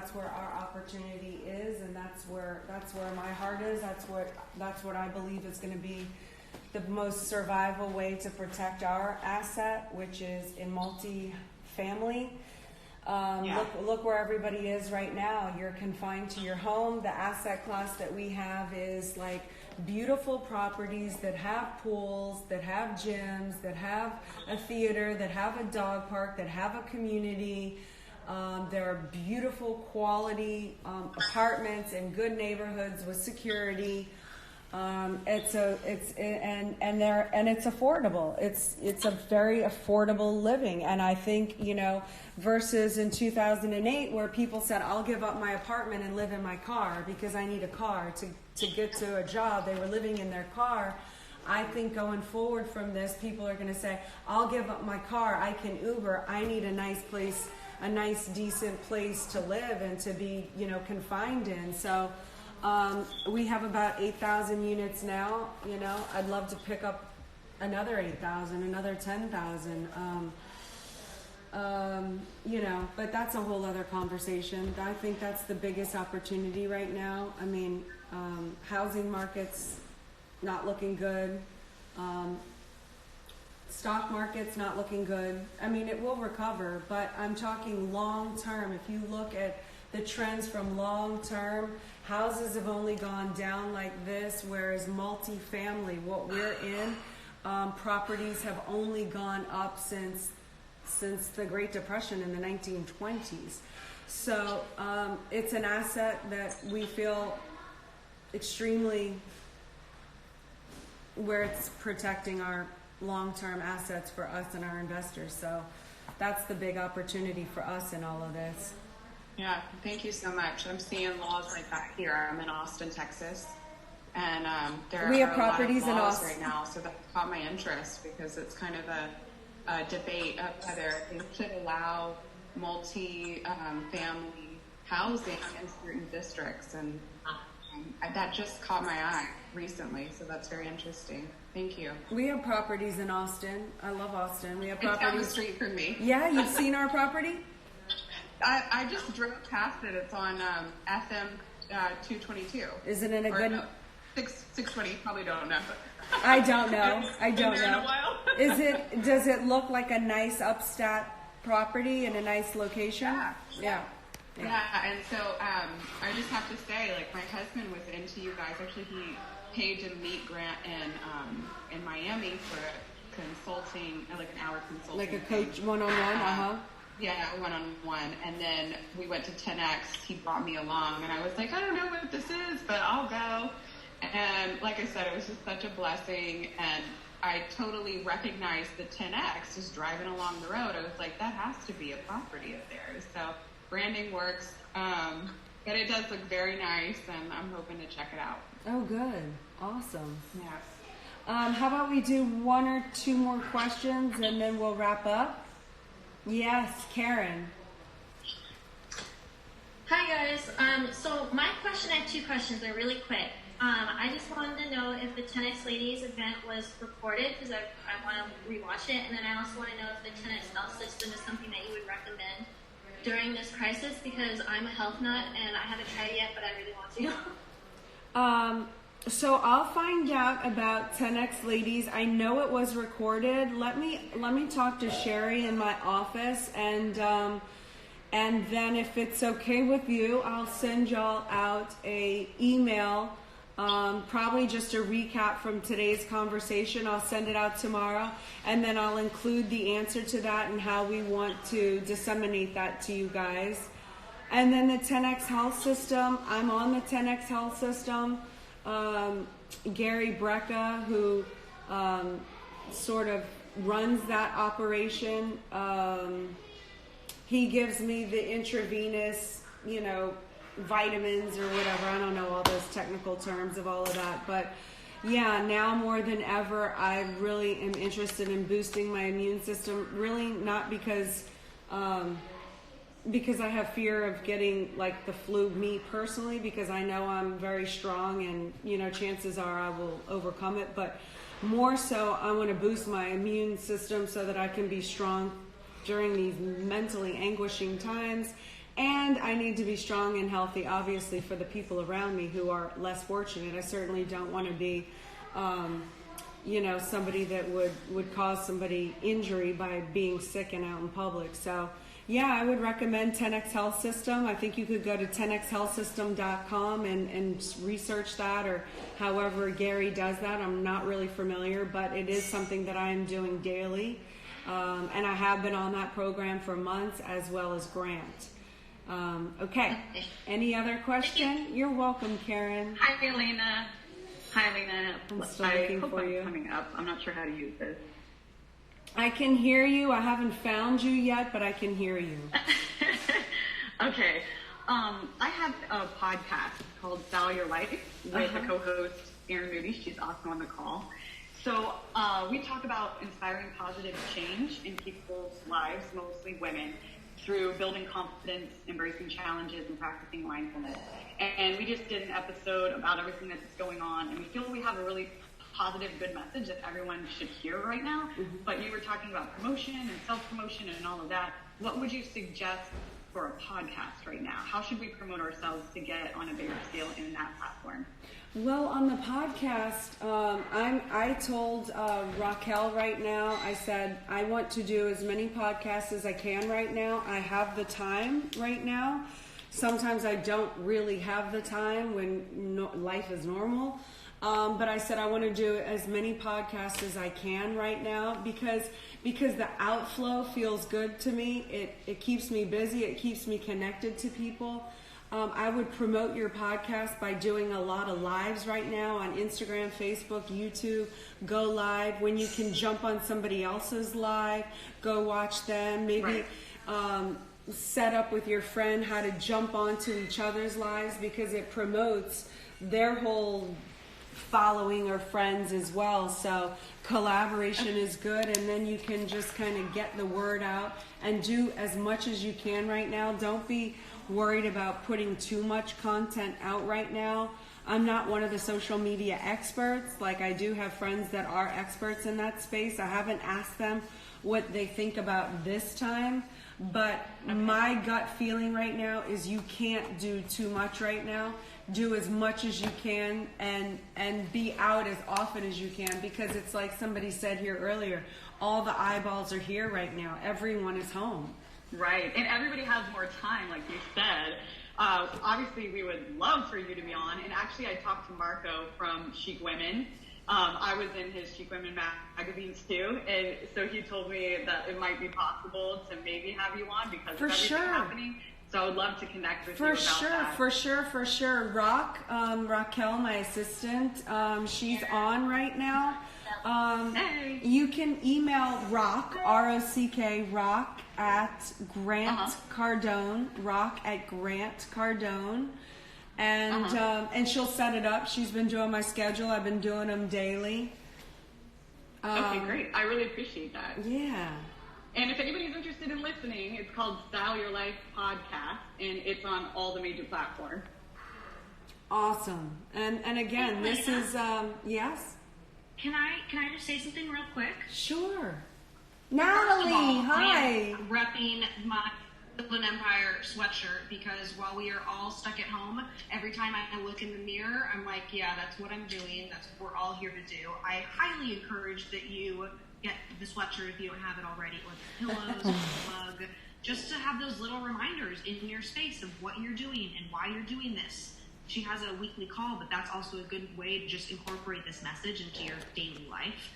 that's where our opportunity is, and that's where my heart is. That's what I believe is going to be the most survival way to protect our asset, which is in multifamily. Look where everybody is right now. You're confined to your home. The asset class that we have is like beautiful properties that have pools, that have gyms, that have a theater, that have a dog park, that have a community. There are beautiful quality apartments in good neighborhoods with security. It's affordable. It's a very affordable living, and I think, versus in 2008 where people said, I'll give up my apartment and live in my car because I need a car to get to a job. They were living in their car. I think going forward from this, people are going to say, I'll give up my car. I can Uber. I need a nice place, a nice decent place to live and to be, confined in. So we have about 8,000 units now. I'd love to pick up another 8,000, another 10,000. But that's a whole other conversation. I think that's the biggest opportunity right now. I mean, housing market's not looking good. Stock market's not looking good. I mean, it will recover, but I'm talking long term. If you look at the trends from long term, houses have only gone down like this, whereas multifamily, what we're in, properties have only gone up since the Great Depression in the 1920s. So it's an asset that we feel extremely, where it's protecting our long-term assets for us and our investors. So that's the big opportunity for us in all of this. Yeah, thank you so much. I'm seeing laws like that here. I'm in Austin, Texas, and we have properties in Austin right now, so that caught my interest because it's kind of a debate of whether they should allow multi-family housing in certain districts, and that just caught my eye recently, so that's very interesting. Thank you. We have properties in Austin. I love Austin. We have properties down the street from me. Yeah, you've seen our property? I just drove past it. It's on FM 222. Isn't it a good... 620, probably don't know. I don't know. I don't know. In a while. Does it look like a nice upstat property in a nice location? Yeah. And so I just have to say, like, my husband was into you guys. Actually, he paid to meet Grant in Miami for consulting, like an hour consulting. Like a coach one-on-one, Yeah, one-on-one. And then we went to 10X. He brought me along, and I was like, I don't know what this is, but I'll go. And like I said, it was just such a blessing, and I totally recognized the 10X just driving along the road. I was like, that has to be a property of theirs. So branding works, but it does look very nice, and I'm hoping to check it out. Oh, good. Awesome. Yes. How about we do one or two more questions, and then we'll wrap up? Yes, Karen. Hi, guys. So my question, I have two questions. They're really quick. I just wanted to know if the 10X Ladies event was recorded, because I want to rewatch it. And then I also want to know if the 10X health system is something that you would recommend during this crisis, because I'm a health nut and I haven't tried it yet, but I really want to. So I'll find out about 10X Ladies. I know it was recorded. Let me talk to Sheree in my office, and then if it's okay with you, I'll send y'all out a email. Probably just a recap from today's conversation. I'll send it out tomorrow, and then I'll include the answer to that and how we want to disseminate that to you guys. And then the 10X Health System, I'm on the 10X Health System. Gary Breka, who sort of runs that operation, he gives me the intravenous, vitamins or whatever. I don't know all those technical terms of all of that, but yeah, now more than ever, I really am interested in boosting my immune system. Really not because I have fear of getting like the flu, me personally, because I know I'm very strong and chances are I will overcome it, but more so I want to boost my immune system so that I can be strong during these mentally anguishing times. And I need to be strong and healthy, obviously, for the people around me who are less fortunate. I certainly don't want to be, somebody that would cause somebody injury by being sick and out in public. So, yeah, I would recommend 10X Health System. I think you could go to 10xhealthsystem.com and research that, or however Gary does that. I'm not really familiar, but it is something that I am doing daily. And I have been on that program for months, as well as Grant. Okay. Any other question? You're welcome, Karen. Hi, Elena. I'm still looking for you. Coming up. I'm not sure how to use this. I can hear you. I haven't found you yet, but I can hear you. Okay. I have a podcast called Style Your Life with the co-host Erin Moody. She's also on the call. So we talk about inspiring positive change in people's lives, mostly women, through building confidence, embracing challenges, and practicing mindfulness. And we just did an episode about everything that's going on, and we feel we have a really positive, good message that everyone should hear right now. Mm-hmm. But you were talking about promotion and self-promotion and all of that. What would you suggest for a podcast right now? How should we promote ourselves to get on a bigger scale in that platform? Well, on the podcast, I told Raquel right now, I said, I want to do as many podcasts as I can right now. I have the time right now. Sometimes I don't really have the time when life is normal. But I said I want to do as many podcasts as I can right now because the outflow feels good to me. It keeps me busy. It keeps me connected to people. I would promote your podcast by doing a lot of lives right now on Instagram, Facebook, YouTube. Go live. When you can jump on somebody else's live, go watch them. Maybe set up with your friend how to jump onto each other's lives because it promotes their whole following or friends as well. So collaboration is good, and then you can just kind of get the word out and do as much as you can right now. Don't be worried about putting too much content out right now. I'm not one of the social media experts. Like, I do have friends that are experts in that space. I haven't asked them what they think about this time, but my gut feeling right now is you can't do too much right now. Do as much as you can and be out as often as you can, because it's like somebody said here earlier, all the eyeballs are here right now. Everyone is home. Right, and everybody has more time, like you said. Obviously, we would love for you to be on, and actually I talked to Marco from Chic Women. I was in his Chic Women magazines too, and so he told me that it might be possible to maybe have you on because of everything happening. So I would love to connect with you about that. For sure. Raquel, my assistant, she's on right now. You can email Rock, R-O-C-K, Rock at Grant Cardone, Rock at Grant Cardone. And she'll set it up. She's been doing my schedule. I've been doing them daily. Okay, great. I really appreciate that. Yeah. And if anybody's interested in listening, it's called Style Your Life Podcast, and it's on all the major platforms. Awesome. And again, this is, yes? Can I just say something real quick? Sure. Natalie, hi. I'm repping my Brooklyn Empire sweatshirt because while we are all stuck at home, every time I look in the mirror, I'm like, yeah, that's what I'm doing. That's what we're all here to do. I highly encourage that you get the sweatshirt if you don't have it already, or the pillows, or the mug, just to have those little reminders in your space of what you're doing and why you're doing this. She has a weekly call, but that's also a good way to just incorporate this message into your daily life.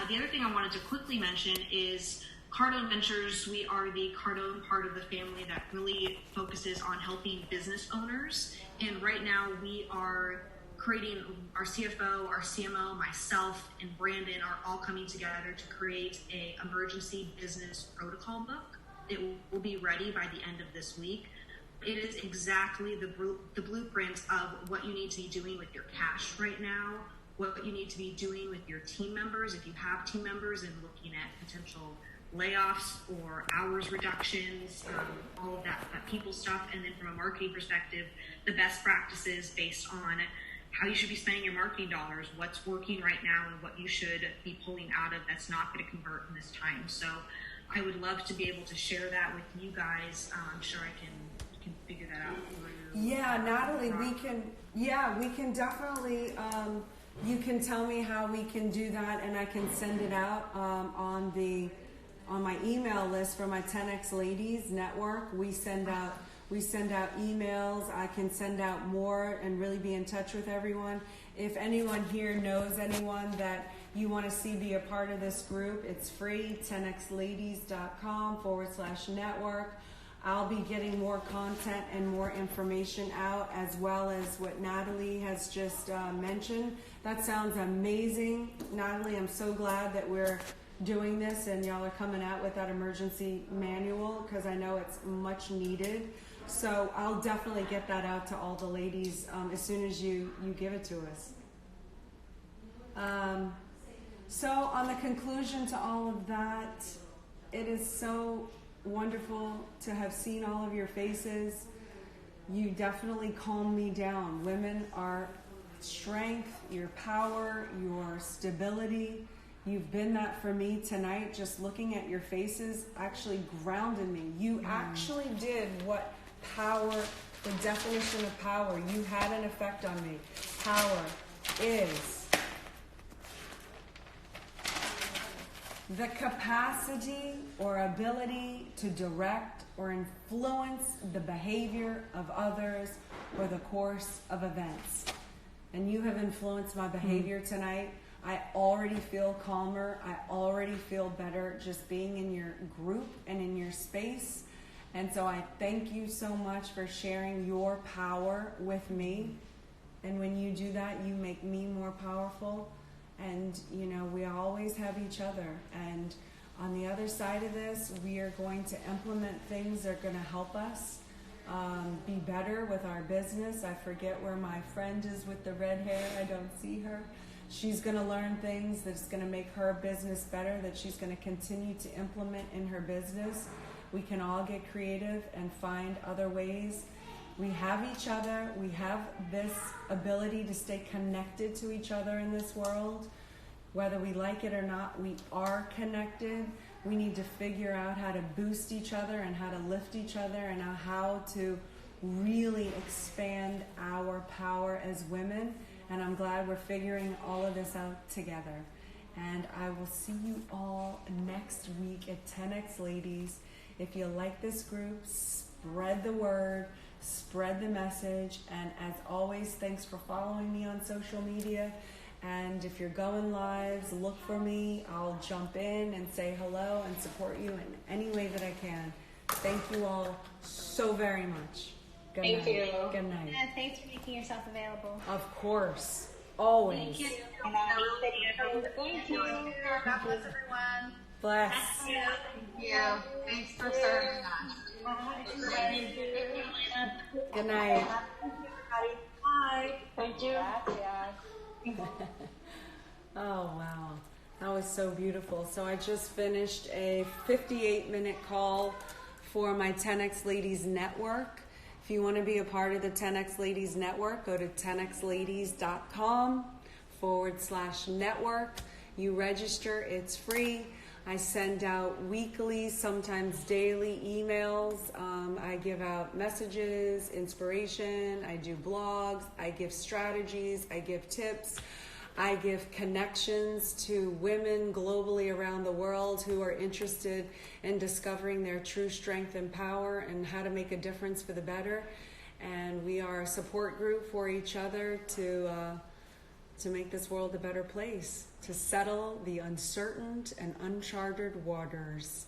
The other thing I wanted to quickly mention is Cardone Ventures. We are the Cardone part of the family that really focuses on helping business owners. And right now we are creating, our CFO, our CMO, myself, and Brandon are all coming together to create a emergency business protocol book. It will be ready by the end of this week. It is exactly the blueprint of what you need to be doing with your cash right now, what you need to be doing with your team members, if you have team members, and looking at potential layoffs or hours reductions, all of that people stuff. And then from a marketing perspective, the best practices based on how you should be spending your marketing dollars, what's working right now, and what you should be pulling out of that's not going to convert in this time. So I would love to be able to share that with you guys. I'm sure I can can figure that out for you. Yeah, Natalie, we can definitely, you can tell me how we can do that, and I can send it out on my email list for my 10X Ladies Network. We send out emails. I can send out more and really be in touch with everyone. If anyone here knows anyone that you want to see be a part of this group, it's free, 10xladies.com/network. I'll be getting more content and more information out, as well as what Natalie has just mentioned. That sounds amazing. Natalie, I'm so glad that we're doing this and y'all are coming out with that emergency manual, because I know it's much needed. So I'll definitely get that out to all the ladies as soon as you give it to us. So on the conclusion to all of that, it is so wonderful to have seen all of your faces. You definitely calm me down. Women are strength, your power, your stability. You've been that for me tonight. Just looking at your faces actually grounded me. You actually did what power, the definition of power, you had an effect on me. Power is the capacity or ability to direct or influence the behavior of others or the course of events. And you have influenced my behavior tonight. I already feel calmer. I already feel better just being in your group and in your space. And so I thank you so much for sharing your power with me. And when you do that, you make me more powerful. And, you know, we always have each other. And on the other side of this, we are going to implement things that are going to help us be better with our business. I forget where my friend is with the red hair. I don't see her. She's going to learn things that's going to make her business better, that she's going to continue to implement in her business. We can all get creative and find other ways. We have each other. We have this ability to stay connected to each other in this world. Whether we like it or not, we are connected. We need to figure out how to boost each other and how to lift each other and how to really expand our power as women. And I'm glad we're figuring all of this out together. And I will see you all next week at 10X Ladies. If you like this group, spread the word, spread the message. And as always, thanks for following me on social media. And if you're going lives, look for me. I'll jump in and say hello and support you in any way that I can. Thank you all so very much. Good night. Thank you. Good night. Yeah, thanks for making yourself available. Of course. Always. Thank you. Thank you. God bless everyone. Bless. Thank you. Thanks for serving us. Good night. Bye. Thank you. Oh, wow. That was so beautiful. So I just finished a 58-minute call for my 10X Ladies Network. If you want to be a part of the 10X Ladies Network, go to 10xladies.com/network. You register. It's free. I send out weekly, sometimes daily emails. I give out messages, inspiration. I do blogs. I give strategies. I give tips. I give connections to women globally around the world who are interested in discovering their true strength and power and how to make a difference for the better. And we are a support group for each other to make this world a better place, to settle the uncertain and uncharted waters.